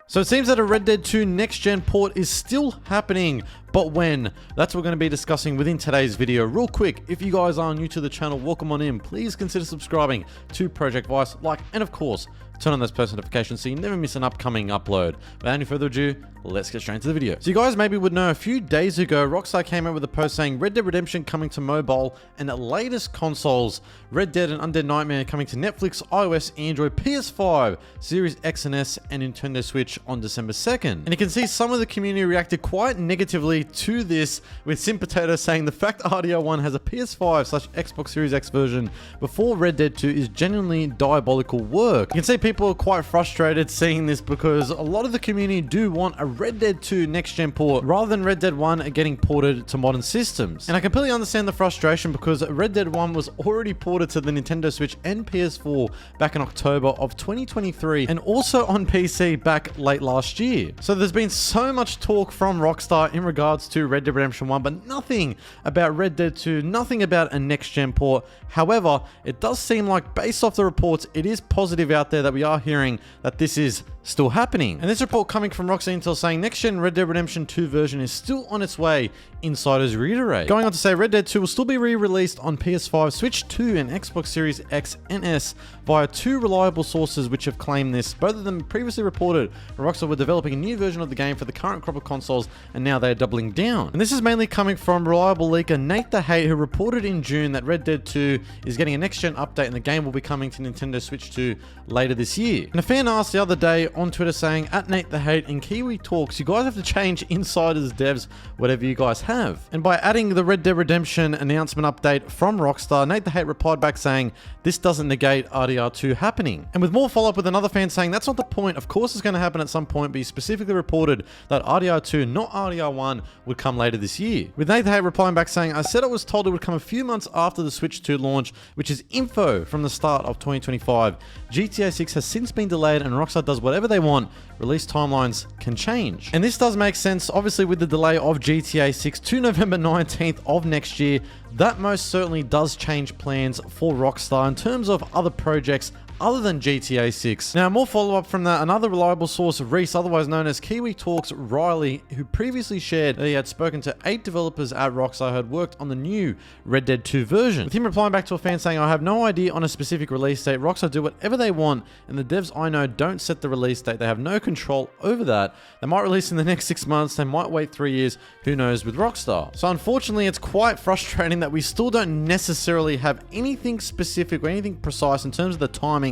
So it seems that a Red Dead 2 next gen port is still happening, but when? That's what we're going to be discussing within today's video. Real quick, if you guys are new to the channel, welcome on in. Please consider subscribing to Project Vice, like, and of course, turn on those post notifications so you never miss an upcoming upload. Without any further ado, let's get straight into the video. So you guys maybe would know a few days ago, Rockstar came out with a post saying Red Dead Redemption coming to mobile and the latest consoles, Red Dead and Undead Nightmare coming to Netflix, iOS, Android, PS5, Series X and S, and Nintendo Switch on December 2nd. And you can see some of the community reacted quite negatively to this, with Sim Potato saying the fact RDR1 has a PS5/Xbox Series X version before Red Dead 2 is genuinely diabolical work. You can see people are quite frustrated seeing this because a lot of the community do want a Red Dead 2 next gen port rather than Red Dead 1 getting ported to modern systems. And I completely understand the frustration because Red Dead 1 was already ported to the Nintendo Switch and PS4 back in October of 2023 and also on PC back late last year. So there's been so much talk from Rockstar in regards to Red Dead Redemption 1, but nothing about Red Dead 2, nothing about a next gen port. However, it does seem like based off the reports, it is positive out there that we are hearing that this is still happening. And this report coming from Rockstar Intel saying next gen Red Dead Redemption 2 version is still on its way, insiders reiterate. Going on to say Red Dead 2 will still be re-released on PS5, Switch 2 and Xbox Series X and S via two reliable sources which have claimed this. Both of them previously reported Rockstar were developing a new version of the game for the current crop of consoles, and now they are doubling down. And this is mainly coming from reliable leaker Nate the Hate, who reported in June that Red Dead 2 is getting a next gen update and the game will be coming to Nintendo Switch 2 later this year. And a fan asked the other day on Twitter saying, at Nate the Hate, in Kiwi Talks, you guys have to change insiders, devs, whatever you guys have. And by adding the Red Dead Redemption announcement update from Rockstar, Nate the Hate replied back saying, this doesn't negate RDR2 happening. And with more follow up with another fan saying, that's not the point, of course it's going to happen at some point, but he specifically reported that RDR2, not RDR1, would come later this year. With Nate the Hate replying back saying, I said I was told it would come a few months after the Switch 2 launch, which is info from the start of 2025. GTA 6 has since been delayed and Rockstar does whatever they want. Release timelines can change. And this does make sense, obviously, with the delay of GTA 6 to November 19th of next year. That most certainly does change plans for Rockstar in terms of other projects other than GTA 6. Now, more follow-up from that, another reliable source, Reese, otherwise known as Kiwi Talks Riley, who previously shared that he had spoken to 8 developers at Rockstar who had worked on the new Red Dead 2 version. With him replying back to a fan saying, I have no idea on a specific release date. Rockstar do whatever they want, and the devs I know don't set the release date. They have no control over that. They might release in the next 6 months. They might wait 3 years. Who knows with Rockstar? So unfortunately, it's quite frustrating that we still don't necessarily have anything specific or anything precise in terms of the timing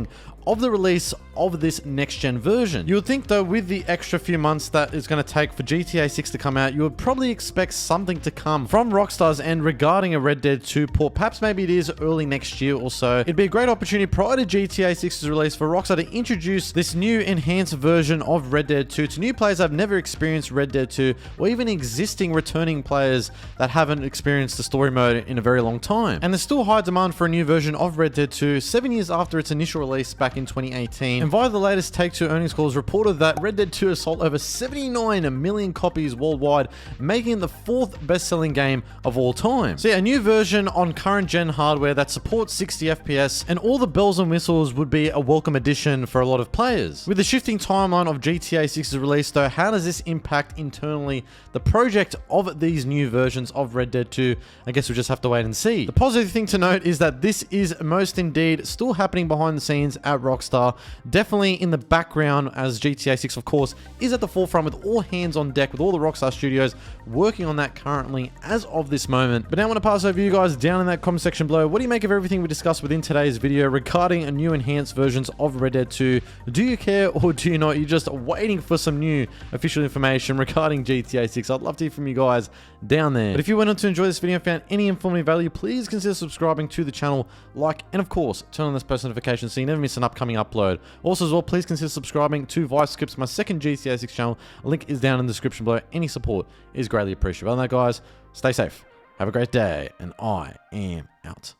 of the release of this next gen version. You would think though, with the extra few months that it's going to take for GTA 6 to come out, you would probably expect something to come from Rockstar's end regarding a Red Dead 2 port. Perhaps maybe it is early next year or so. It'd be a great opportunity prior to GTA 6's release for Rockstar to introduce this new enhanced version of Red Dead 2 to new players that have never experienced Red Dead 2, or even existing returning players that haven't experienced the story mode in a very long time. And there's still high demand for a new version of Red Dead 2 7 years after its initial release back in 2018. And via the latest Take-Two earnings calls, reported that Red Dead 2 has sold over 79 million copies worldwide, making it the 4th best-selling game of all time. So yeah, a new version on current gen hardware that supports 60 FPS and all the bells and whistles would be a welcome addition for a lot of players. With the shifting timeline of GTA 6's release though, how does this impact internally the project of these new versions of Red Dead 2? I guess we'll just have to wait and see. The positive thing to note is that this is most indeed still happening behind the scenes at Rockstar, definitely in the background, as GTA 6 of course is at the forefront with all hands on deck, with all the Rockstar Studios working on that currently as of this moment. But now I want to pass over you guys down in that comment section below. What do you make of everything we discussed within today's video regarding a new enhanced versions of Red Dead 2? Do you care or do you not? You're just waiting for some new official information regarding GTA 6. I'd love to hear from you guys down there. But if you went on to enjoy this video and found any informative value, please consider subscribing to the channel, like, and of course turn on those post notifications so you never miss an upcoming upload. Also as well, please consider subscribing to Vice Scripts, my second GTA 6 channel. A link is down in the description below. Any support is greatly appreciated. Other than that, guys, stay safe, have a great day, and I am out.